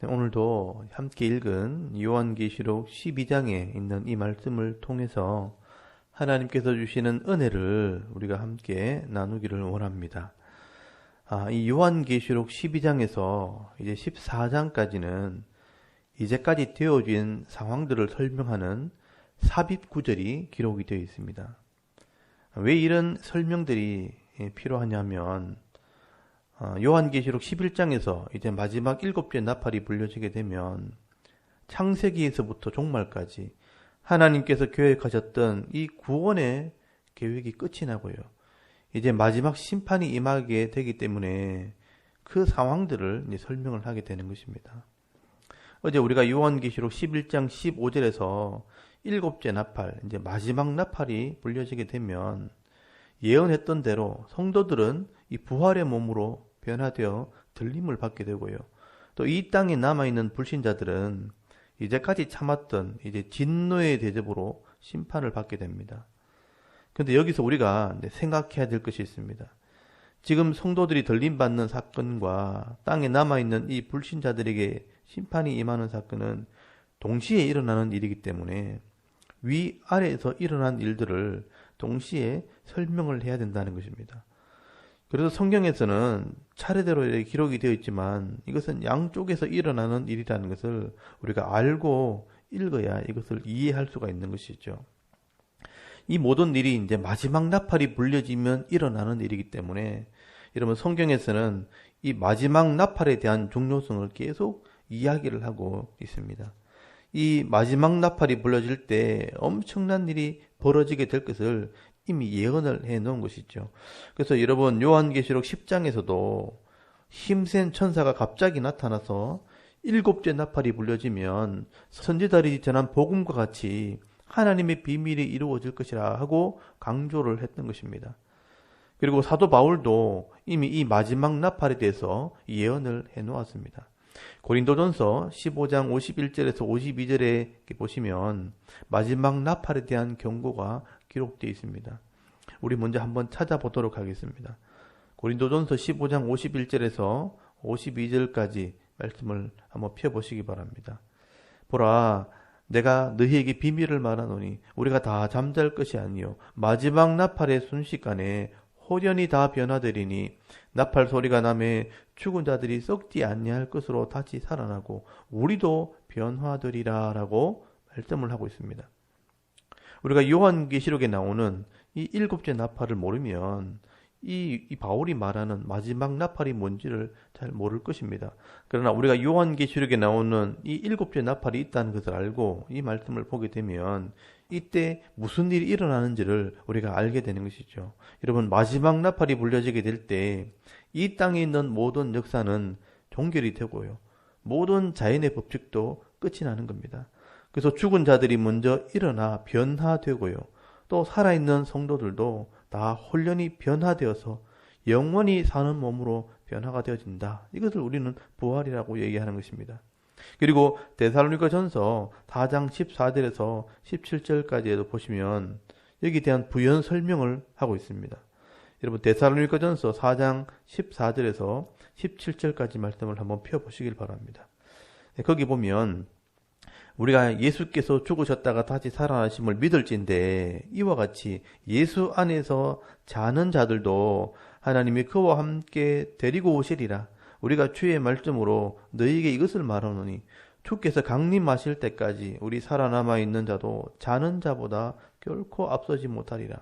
오늘도 함께 읽은 요한계시록 12장에 있는 이 말씀을 통해서 하나님께서 주시는 은혜를 우리가 함께 나누기를 원합니다. 이 요한계시록 12장에서 이제 14장까지는 이제까지 되어진 상황들을 설명하는 삽입 구절이 기록이 되어 있습니다. 왜 이런 설명들이 필요하냐면 요한계시록 11장에서 이제 마지막 7째 나팔이 불려지게 되면 창세기에서부터 종말까지 하나님께서 계획하셨던 이 구원의 계획이 끝이 나고요. 이제 마지막 심판이 임하게 되기 때문에 그 상황들을 이제 설명을 하게 되는 것입니다. 어제 우리가 요한계시록 11장 15절에서 7째 나팔, 이제 마지막 나팔이 불려지게 되면 예언했던 대로 성도들은 이 부활의 몸으로 변화되어 들림을 받게 되고요. 또 이 땅에 남아있는 불신자들은 이제까지 참았던 이제 진노의 대접으로 심판을 받게 됩니다. 그런데 여기서 우리가 생각해야 될 것이 있습니다. 지금 성도들이 들림받는 사건과 땅에 남아있는 이 불신자들에게 심판이 임하는 사건은 동시에 일어나는 일이기 때문에 위아래에서 일어난 일들을 동시에 설명을 해야 된다는 것입니다. 그래서 성경에서는 차례대로 이렇게 기록이 되어 있지만 이것은 양쪽에서 일어나는 일이라는 것을 우리가 알고 읽어야 이것을 이해할 수가 있는 것이죠. 이 모든 일이 이제 마지막 나팔이 불려지면 일어나는 일이기 때문에 여러분 성경에서는 이 마지막 나팔에 대한 중요성을 계속 이야기를 하고 있습니다. 이 마지막 나팔이 불려질 때 엄청난 일이 벌어지게 될 것을 이미 예언을 해 놓은 것이죠. 그래서 여러분 요한계시록 10장에서도 힘센 천사가 갑자기 나타나서 7째 나팔이 불려지면 선지자들이 전한 복음과 같이 하나님의 비밀이 이루어질 것이라 하고 강조를 했던 것입니다. 그리고 사도 바울도 이미 이 마지막 나팔에 대해서 예언을 해 놓았습니다. 고린도전서 15장 51절에서 52절에 보시면 마지막 나팔에 대한 경고가 기록되어 있습니다. 우리 먼저 한번 찾아보도록 하겠습니다. 고린도전서 15장 51절에서 52절까지 말씀을 한번 펴보시기 바랍니다. 보라, 내가 너희에게 비밀을 말하노니 우리가 다 잠잘 것이 아니요 마지막 나팔의 순식간에 호련히 다 변화되리니 나팔 소리가 나매 죽은 자들이 썩지 아니할 것으로 다시 살아나고 우리도 변화되리라 라고 말씀을 하고 있습니다. 우리가 요한계시록에 나오는 이 7째 나팔을 모르면 이 바울이 말하는 마지막 나팔이 뭔지를 잘 모를 것입니다. 그러나 우리가 요한계시록에 나오는 이 7째 나팔이 있다는 것을 알고 이 말씀을 보게 되면 이때 무슨 일이 일어나는지를 우리가 알게 되는 것이죠. 여러분 마지막 나팔이 불려지게 될 때 이 땅에 있는 모든 역사는 종결이 되고요. 모든 자연의 법칙도 끝이 나는 겁니다. 그래서 죽은 자들이 먼저 일어나 변화되고요. 또 살아있는 성도들도 다 홀련히 변화되어서 영원히 사는 몸으로 변화가 되어진다. 이것을 우리는 부활이라고 얘기하는 것입니다. 그리고 데살로니가전서 4장 14절에서 17절까지에도 보시면 여기에 대한 부연 설명을 하고 있습니다. 여러분 데살로니가전서 4장 14절에서 17절까지 말씀을 한번 펴보시길 바랍니다. 거기 보면 우리가 예수께서 죽으셨다가 다시 살아나심을 믿을진데 이와 같이 예수 안에서 자는 자들도 하나님이 그와 함께 데리고 오시리라. 우리가 주의 말씀으로 너희에게 이것을 말하노니 주께서 강림하실 때까지 우리 살아남아 있는 자도 자는 자보다 결코 앞서지 못하리라.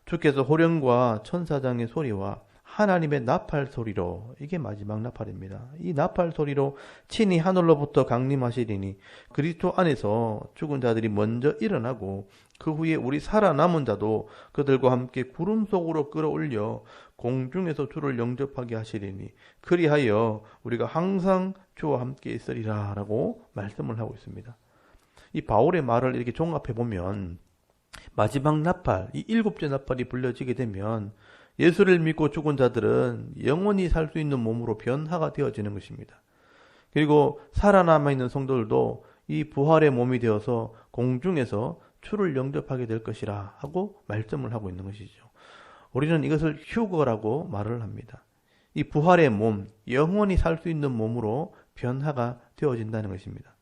주께서 호령과 천사장의 소리와 하나님의 나팔 소리로, 이게 마지막 나팔입니다. 이 나팔 소리로 친히 하늘로부터 강림하시리니 그리스도 안에서 죽은 자들이 먼저 일어나고 그 후에 우리 살아남은 자도 그들과 함께 구름 속으로 끌어올려 공중에서 주를 영접하게 하시리니 그리하여 우리가 항상 주와 함께 있으리라 라고 말씀을 하고 있습니다. 이 바울의 말을 이렇게 종합해 보면 마지막 나팔, 이 7째 나팔이 불려지게 되면 예수를 믿고 죽은 자들은 영원히 살 수 있는 몸으로 변화가 되어지는 것입니다. 그리고 살아남아 있는 성도들도 이 부활의 몸이 되어서 공중에서 주를 영접하게 될 것이라 하고 말씀을 하고 있는 것이죠. 우리는 이것을 휴거라고 말을 합니다. 이 부활의 몸, 영원히 살 수 있는 몸으로 변화가 되어진다는 것입니다.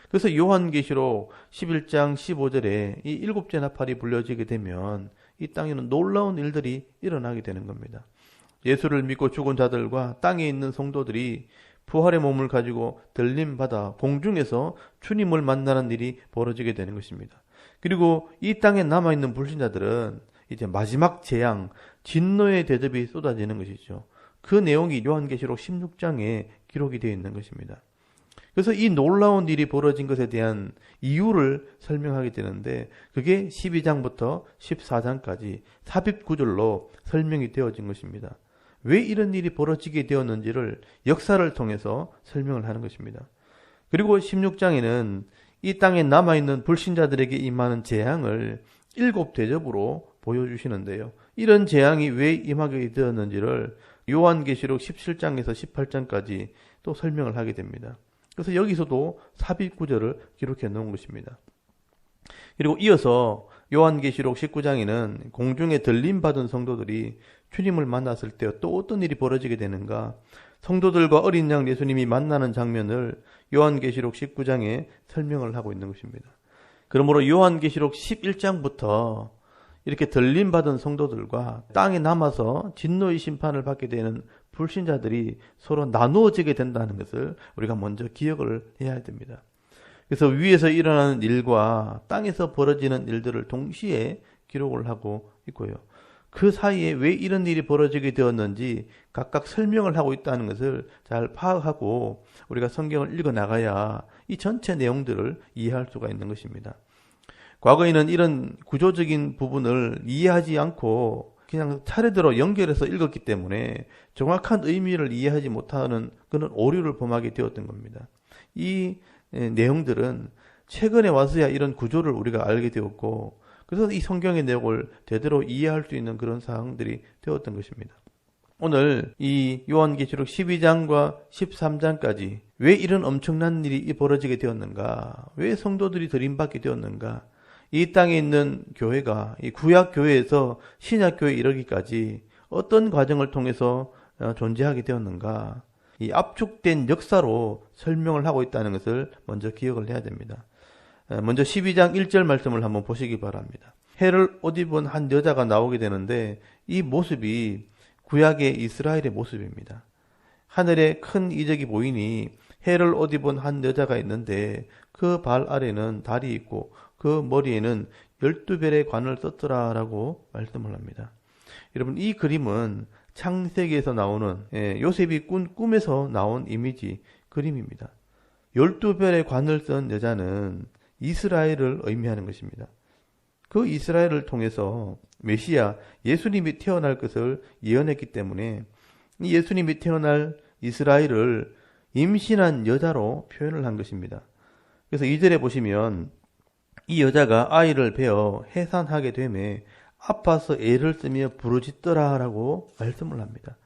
그래서 요한계시록 11장 15절에 이 일곱째 나팔이 불려지게 되면 이 땅에는 놀라운 일들이 일어나게 되는 겁니다. 예수를 믿고 죽은 자들과 땅에 있는 성도들이 부활의 몸을 가지고 들림받아 공중에서 주님을 만나는 일이 벌어지게 되는 것입니다. 그리고 이 땅에 남아있는 불신자들은 이제 마지막 재앙, 진노의 대접이 쏟아지는 것이죠. 그 내용이 요한계시록 16장에 기록이 되어 있는 것입니다. 그래서 이 놀라운 일이 벌어진 것에 대한 이유를 설명하게 되는데 그게 12장부터 14장까지 삽입구절로 설명이 되어진 것입니다. 왜 이런 일이 벌어지게 되었는지를 역사를 통해서 설명을 하는 것입니다. 그리고 16장에는 이 땅에 남아있는 불신자들에게 임하는 재앙을 7대접으로 보여주시는데요. 이런 재앙이 왜 임하게 되었는지를 요한계시록 17장에서 18장까지 또 설명을 하게 됩니다. 그래서 여기서도 삽입구절을 기록해 놓은 것입니다. 그리고 이어서 요한계시록 19장에는 공중에 들림받은 성도들이 주님을 만났을 때 또 어떤 일이 벌어지게 되는가, 성도들과 어린 양 예수님이 만나는 장면을 요한계시록 19장에 설명을 하고 있는 것입니다. 그러므로 요한계시록 11장부터 이렇게 들림받은 성도들과 땅에 남아서 진노의 심판을 받게 되는 불신자들이 서로 나누어지게 된다는 것을 우리가 먼저 기억을 해야 됩니다. 그래서 위에서 일어나는 일과 땅에서 벌어지는 일들을 동시에 기록을 하고 있고요. 그 사이에 왜 이런 일이 벌어지게 되었는지 각각 설명을 하고 있다는 것을 잘 파악하고 우리가 성경을 읽어 나가야 이 전체 내용들을 이해할 수가 있는 것입니다. 과거에는 이런 구조적인 부분을 이해하지 않고 그냥 차례대로 연결해서 읽었기 때문에 정확한 의미를 이해하지 못하는 그런 오류를 범하게 되었던 겁니다. 이 내용들은 최근에 와서야 이런 구조를 우리가 알게 되었고, 그래서 이 성경의 내용을 제대로 이해할 수 있는 그런 사항들이 되었던 것입니다. 오늘 이 요한계시록 12장과 13장까지 왜 이런 엄청난 일이 벌어지게 되었는가, 왜 성도들이 들임받게 되었는가, 이 땅에 있는 교회가 이 구약교회에서 신약교회에 이르기까지 어떤 과정을 통해서 존재하게 되었는가, 이 압축된 역사로 설명을 하고 있다는 것을 먼저 기억을 해야 됩니다. 먼저 12장 1절 말씀을 한번 보시기 바랍니다. 해를 옷 입은 한 여자가 나오게 되는데 이 모습이 구약의 이스라엘의 모습입니다. 하늘에 큰 이적이 보이니 해를 옷 입은 한 여자가 있는데 그 발 아래는 달이 있고 그 머리에는 12별의 관을 썼더라라고 말씀을 합니다. 여러분, 이 그림은 창세기에서 나오는 요셉이 꾼 꿈에서 나온 이미지 그림입니다. 12별의 관을 쓴 여자는 이스라엘을 의미하는 것입니다. 그 이스라엘을 통해서 메시아 예수님이 태어날 것을 예언했기 때문에 이 예수님이 태어날 이스라엘을 임신한 여자로 표현을 한 것입니다. 그래서 2절에 보시면 이 여자가 아이를 베어 해산하게 되매 아파서 애를 쓰며 부르짖더라라고 말씀을 합니다.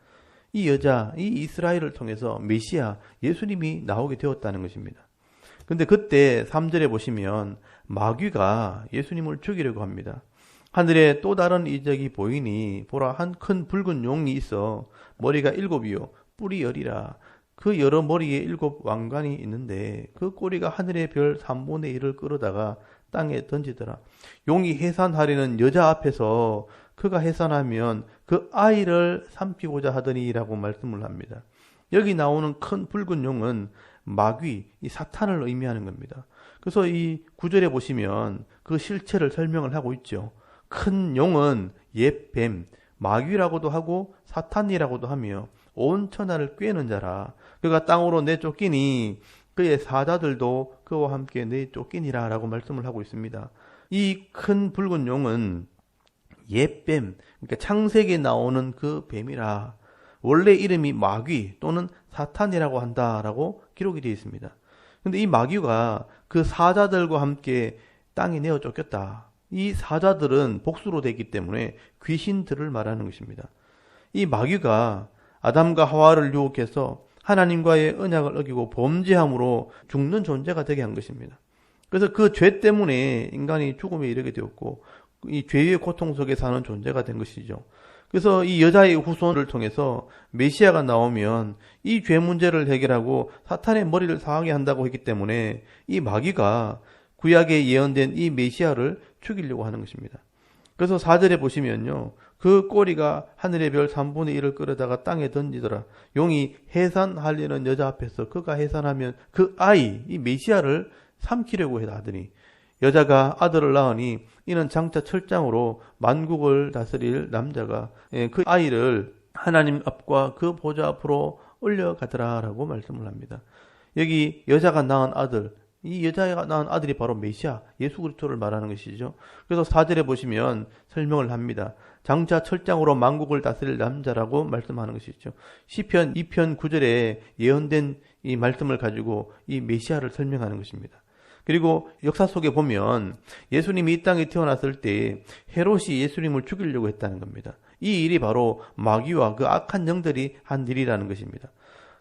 이 여자, 이 이스라엘을 통해서 메시아 예수님이 나오게 되었다는 것입니다. 근데 그때 3절에 보시면 마귀가 예수님을 죽이려고 합니다. 하늘에 또 다른 이적이 보이니 보라, 한 큰 붉은 용이 있어 머리가 7이요 뿔이 10이라. 그 여러 머리에 7 왕관이 있는데 그 꼬리가 하늘의 별 3분의 1을 끌어다가 땅에 던지더라. 용이 해산하려는 여자 앞에서 그가 해산하면 그 아이를 삼키고자 하더니라고 말씀을 합니다. 여기 나오는 큰 붉은 용은 마귀, 이 사탄을 의미하는 겁니다. 그래서 이 9절에 보시면 그 실체를 설명을 하고 있죠. 큰 용은 옛 뱀, 마귀라고도 하고 사탄이라고도 하며 온 천하를 꿰는 자라. 그가 땅으로 내쫓기니 그의 사자들도 그와 함께 내쫓기니라 라고 말씀을 하고 있습니다. 이 큰 붉은 용은 옛 뱀, 그러니까 창세기에 나오는 그 뱀이라. 원래 이름이 마귀 또는 사탄이라고 한다라고 기록이 되어 있습니다. 그런데 이 마귀가 그 사자들과 함께 땅에 내어 쫓겼다. 이 사자들은 복수로 되기 때문에 귀신들을 말하는 것입니다. 이 마귀가 아담과 하와를 유혹해서 하나님과의 언약을 어기고 범죄함으로 죽는 존재가 되게 한 것입니다. 그래서 그 죄 때문에 인간이 죽음에 이르게 되었고 이 죄의 고통 속에 사는 존재가 된 것이죠. 그래서 이 여자의 후손을 통해서 메시아가 나오면 이 죄 문제를 해결하고 사탄의 머리를 상하게 한다고 했기 때문에 이 마귀가 구약에 예언된 이 메시아를 죽이려고 하는 것입니다. 그래서 4절에 보시면요. 그 꼬리가 하늘의 별 3분의 1을 끌어다가 땅에 던지더라. 용이 해산하려는 여자 앞에서 그가 해산하면 그 아이, 이 메시아를 삼키려고 해다 하더니 여자가 아들을 낳으니 이는 장차 철장으로 만국을 다스릴 남자가 그 아이를 하나님 앞과 그 보좌 앞으로 올려가더라라고 말씀을 합니다. 여기 여자가 낳은 아들, 이 여자가 낳은 아들이 바로 메시아, 예수 그리스도를 말하는 것이죠. 그래서 4절에 보시면 설명을 합니다. 장차 철장으로 만국을 다스릴 남자라고 말씀하는 것이죠. 시편 2편 9절에 예언된 이 말씀을 가지고 이 메시아를 설명하는 것입니다. 그리고 역사 속에 보면 예수님이 이 땅에 태어났을 때 헤롯이 예수님을 죽이려고 했다는 겁니다. 이 일이 바로 마귀와 그 악한 영들이 한 일이라는 것입니다.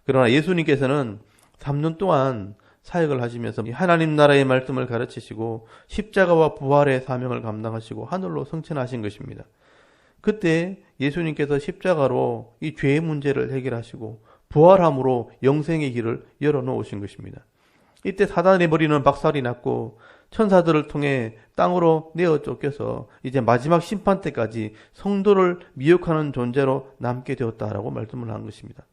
그러나 예수님께서는 3년 동안 사역을 하시면서 하나님 나라의 말씀을 가르치시고 십자가와 부활의 사명을 감당하시고 하늘로 승천하신 것입니다. 그때 예수님께서 십자가로 이 죄의 문제를 해결하시고 부활함으로 영생의 길을 열어놓으신 것입니다. 이때 사단의 머리는 박살이 났고 천사들을 통해 땅으로 내어 쫓겨서 이제 마지막 심판 때까지 성도를 미혹하는 존재로 남게 되었다라고 말씀을 한 것입니다.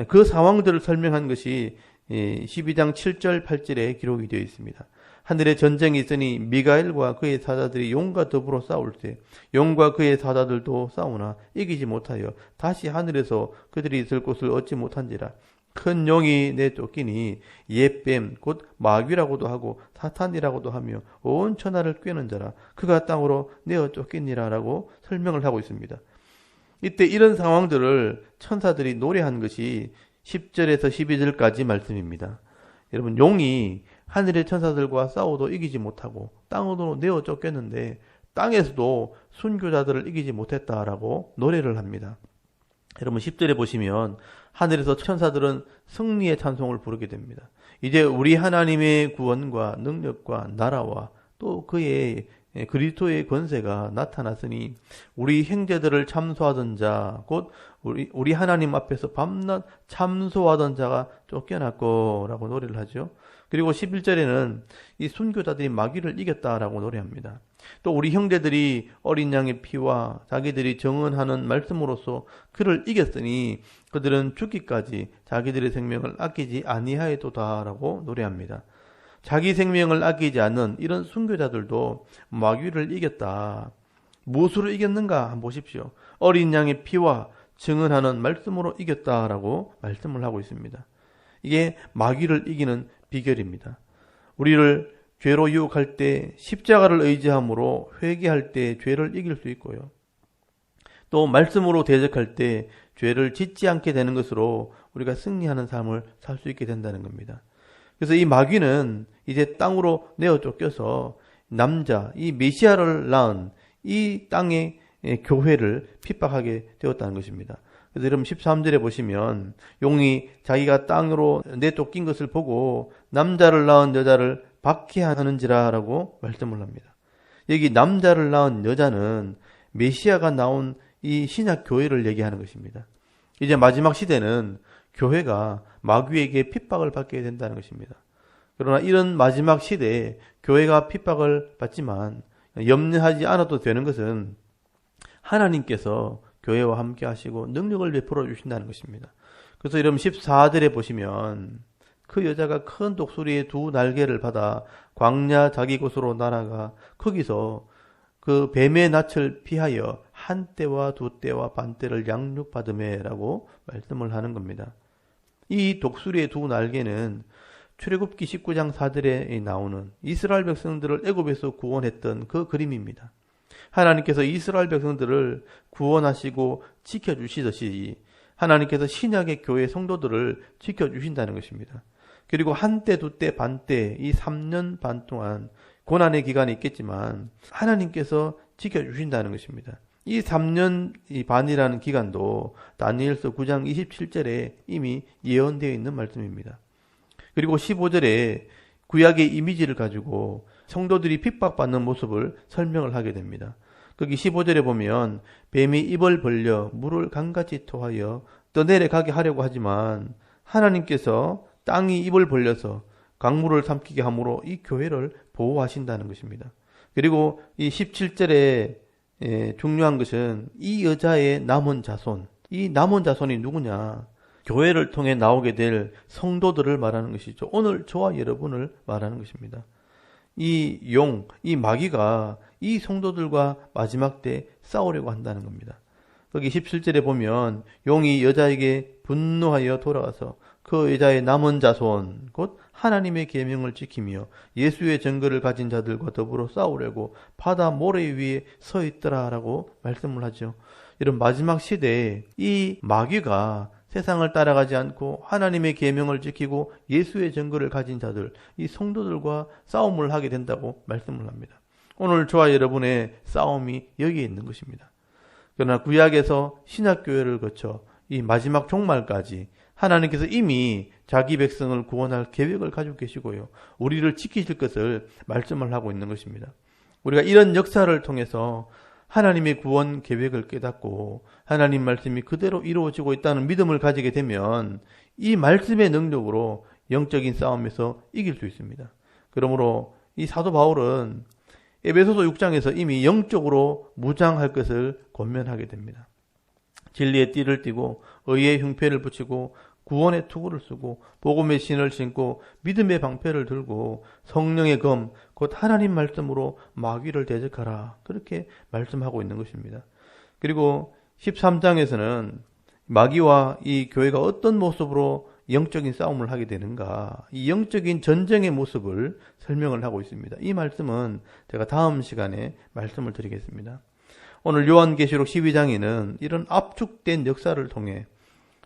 그 상황들을 설명한 것이 12장 7절 8절에 기록이 되어 있습니다. 하늘에 전쟁이 있으니 미가엘과 그의 사자들이 용과 더불어 싸울 때 용과 그의 사자들도 싸우나 이기지 못하여 다시 하늘에서 그들이 있을 곳을 얻지 못한지라. 큰 용이 내쫓기니 옛뱀 곧 마귀라고도 하고 사탄이라고도 하며 온 천하를 꿰는 자라. 그가 땅으로 내어 쫓기니라라고 설명을 하고 있습니다. 이때 이런 상황들을 천사들이 노래한 것이 10절에서 12절까지 말씀입니다. 여러분, 용이 하늘의 천사들과 싸워도 이기지 못하고 땅으로 내어 쫓겼는데 땅에서도 순교자들을 이기지 못했다라고 노래를 합니다. 여러분 10절에 보시면 하늘에서 천사들은 승리의 찬송을 부르게 됩니다. 이제 우리 하나님의 구원과 능력과 나라와 또 그의 그리스도의 권세가 나타났으니 우리 형제들을 참소하던 자, 곧 우리 하나님 앞에서 밤낮 참소하던 자가 쫓겨났고라고 노래를 하죠. 그리고 11절에는 이 순교자들이 마귀를 이겼다라고 노래합니다. 또 우리 형제들이 어린 양의 피와 자기들이 정언하는 말씀으로써 그를 이겼으니 그들은 죽기까지 자기들의 생명을 아끼지 아니하였도다라고 노래합니다. 자기 생명을 아끼지 않는 이런 순교자들도 마귀를 이겼다. 무엇으로 이겼는가 한번 보십시오. 어린 양의 피와 증언하는 말씀으로 이겼다라고 말씀을 하고 있습니다. 이게 마귀를 이기는 비결입니다. 우리를 죄로 유혹할 때 십자가를 의지함으로 회개할 때 죄를 이길 수 있고요. 또 말씀으로 대적할 때 죄를 짓지 않게 되는 것으로 우리가 승리하는 삶을 살 수 있게 된다는 겁니다. 그래서 이 마귀는 이제 땅으로 내어 쫓겨서 남자, 이 메시아를 낳은 이 땅의 교회를 핍박하게 되었다는 것입니다. 그래서 여러분 13절에 보시면 용이 자기가 땅으로 내쫓긴 것을 보고 남자를 낳은 여자를 박해하는지라라고 말씀을 합니다. 여기 남자를 낳은 여자는 메시아가 나온 이 신약 교회를 얘기하는 것입니다. 이제 마지막 시대는 교회가 마귀에게 핍박을 받게 된다는 것입니다. 그러나 이런 마지막 시대에 교회가 핍박을 받지만 염려하지 않아도 되는 것은 하나님께서 교회와 함께 하시고 능력을 베풀어 주신다는 것입니다. 그래서 여러분 14절에 보시면 그 여자가 큰 독수리의 두 날개를 받아 광야 자기 곳으로 날아가 거기서 그 뱀의 낯을 피하여 한 때와 두 때와 반 때를 양육받으매라고 말씀을 하는 겁니다. 이 독수리의 두 날개는 출애굽기 19장 4절에 나오는 이스라엘 백성들을 애굽에서 구원했던 그 그림입니다. 하나님께서 이스라엘 백성들을 구원하시고 지켜주시듯이 하나님께서 신약의 교회 성도들을 지켜주신다는 것입니다. 그리고 한 때, 두 때, 반 때, 이 3년 반 동안 고난의 기간이 있겠지만 하나님께서 지켜주신다는 것입니다. 이 3년 반이라는 기간도 다니엘서 9장 27절에 이미 예언되어 있는 말씀입니다. 그리고 15절에 구약의 이미지를 가지고 성도들이 핍박받는 모습을 설명을 하게 됩니다. 거기 15절에 보면 뱀이 입을 벌려 물을 강같이 토하여 떠내려가게 하려고 하지만 하나님께서 땅이 입을 벌려서 강물을 삼키게 함으로 이 교회를 보호하신다는 것입니다. 그리고 이 17절에 중요한 것은 이 여자의 남은 자손, 이 남은 자손이 누구냐? 교회를 통해 나오게 될 성도들을 말하는 것이죠. 오늘 저와 여러분을 말하는 것입니다. 이 마귀가 이 성도들과 마지막 때 싸우려고 한다는 겁니다. 거기 17절에 보면 용이 여자에게 분노하여 돌아가서 그 여자의 남은 자손 곧 하나님의 계명을 지키며 예수의 증거를 가진 자들과 더불어 싸우려고 바다 모래 위에 서 있더라라고 말씀을 하죠. 이런 마지막 시대에 이 마귀가 세상을 따라가지 않고 하나님의 계명을 지키고 예수의 증거를 가진 자들, 이 성도들과 싸움을 하게 된다고 말씀을 합니다. 오늘 저와 여러분의 싸움이 여기에 있는 것입니다. 그러나 구약에서 신약교회를 거쳐 이 마지막 종말까지 하나님께서 이미 자기 백성을 구원할 계획을 가지고 계시고요. 우리를 지키실 것을 말씀을 하고 있는 것입니다. 우리가 이런 역사를 통해서 하나님의 구원 계획을 깨닫고 하나님 말씀이 그대로 이루어지고 있다는 믿음을 가지게 되면 이 말씀의 능력으로 영적인 싸움에서 이길 수 있습니다. 그러므로 이 사도 바울은 에베소서 6장에서 이미 영적으로 무장할 것을 권면하게 됩니다. 진리의 띠를 띠고 의의 흉패를 붙이고 구원의 투구를 쓰고 복음의 신을 신고 믿음의 방패를 들고 성령의 검 곧 하나님 말씀으로 마귀를 대적하라 그렇게 말씀하고 있는 것입니다. 그리고 13장에서는 마귀와 이 교회가 어떤 모습으로 영적인 싸움을 하게 되는가 이 영적인 전쟁의 모습을 설명을 하고 있습니다. 이 말씀은 제가 다음 시간에 말씀을 드리겠습니다. 오늘 요한계시록 12장에는 이런 압축된 역사를 통해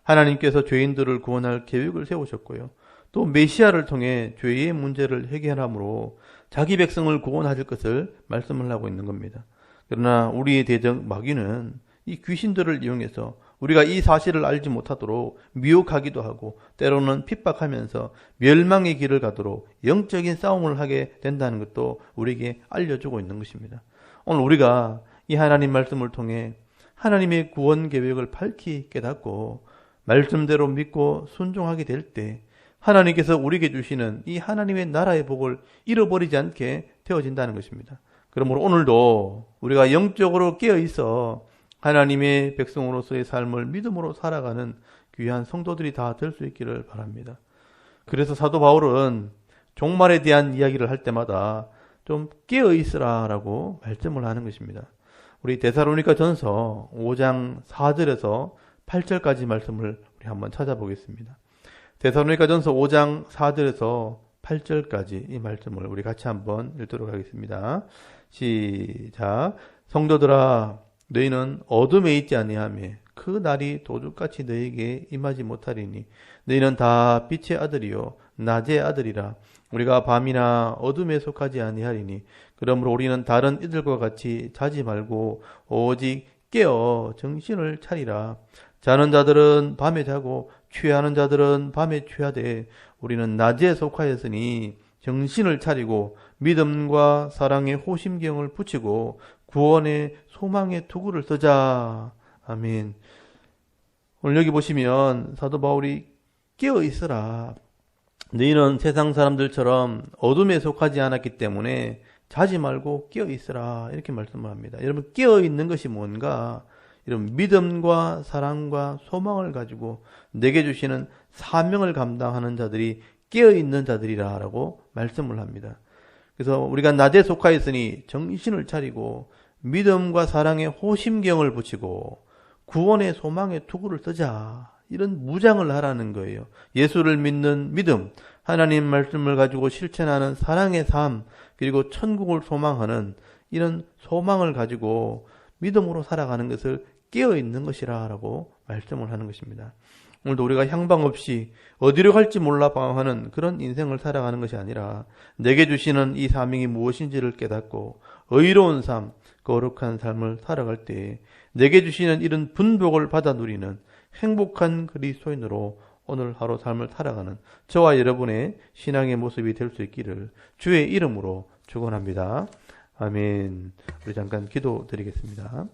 하나님께서 죄인들을 구원할 계획을 세우셨고요. 또 메시아를 통해 죄의 문제를 해결함으로 자기 백성을 구원하실 것을 말씀을 하고 있는 겁니다. 그러나 우리의 대적 마귀는 이 귀신들을 이용해서 우리가 이 사실을 알지 못하도록 미혹하기도 하고 때로는 핍박하면서 멸망의 길을 가도록 영적인 싸움을 하게 된다는 것도 우리에게 알려주고 있는 것입니다. 오늘 우리가 이 하나님 말씀을 통해 하나님의 구원 계획을 밝히 깨닫고 말씀대로 믿고 순종하게 될 때 하나님께서 우리에게 주시는 이 하나님의 나라의 복을 잃어버리지 않게 되어진다는 것입니다. 그러므로 오늘도 우리가 영적으로 깨어있어 하나님의 백성으로서의 삶을 믿음으로 살아가는 귀한 성도들이 다 될 수 있기를 바랍니다. 그래서 사도 바울은 종말에 대한 이야기를 할 때마다 좀 깨어있으라 라고 말씀을 하는 것입니다. 우리 데살로니가 전서 5장 4절에서 8절까지 말씀을 우리 한번 찾아보겠습니다. 데살로니가 전서 5장 4절에서 8절까지 이 말씀을 우리 같이 한번 읽도록 하겠습니다. 시작. 성도들아 너희는 어둠에 있지 아니하며 그 날이 도둑같이 너희에게 임하지 못하리니 너희는 다 빛의 아들이요 낮의 아들이라. 우리가 밤이나 어둠에 속하지 아니하리니 그러므로 우리는 다른 이들과 같이 자지 말고 오직 깨어 정신을 차리라. 자는 자들은 밤에 자고 취하는 자들은 밤에 취하되 우리는 낮에 속하였으니 정신을 차리고 믿음과 사랑의 호심경을 붙이고 구원의 소망의 투구를 쓰자. 아멘. 오늘 여기 보시면 사도 바울이 깨어 있으라. 너희는 세상 사람들처럼 어둠에 속하지 않았기 때문에 자지 말고 깨어 있으라. 이렇게 말씀을 합니다. 여러분 깨어 있는 것이 뭔가? 이런 믿음과 사랑과 소망을 가지고 내게 주시는 사명을 감당하는 자들이 깨어있는 자들이라고 말씀을 합니다. 그래서 우리가 낮에 속하였으니 정신을 차리고 믿음과 사랑의 호심경을 붙이고 구원의 소망의 투구를 쓰자. 이런 무장을 하라는 거예요. 예수를 믿는 믿음, 하나님 말씀을 가지고 실천하는 사랑의 삶, 그리고 천국을 소망하는 이런 소망을 가지고 믿음으로 살아가는 것을 깨어있는 것이라고 말씀을 하는 것입니다. 오늘도 우리가 향방 없이 어디로 갈지 몰라 방황하는 그런 인생을 살아가는 것이 아니라 내게 주시는 이 사명이 무엇인지를 깨닫고 의로운 삶, 거룩한 삶을 살아갈 때 내게 주시는 이런 분복을 받아 누리는 행복한 그리스도인으로 오늘 하루 삶을 살아가는 저와 여러분의 신앙의 모습이 될 수 있기를 주의 이름으로 축원합니다. 아멘. 우리 잠깐 기도 드리겠습니다.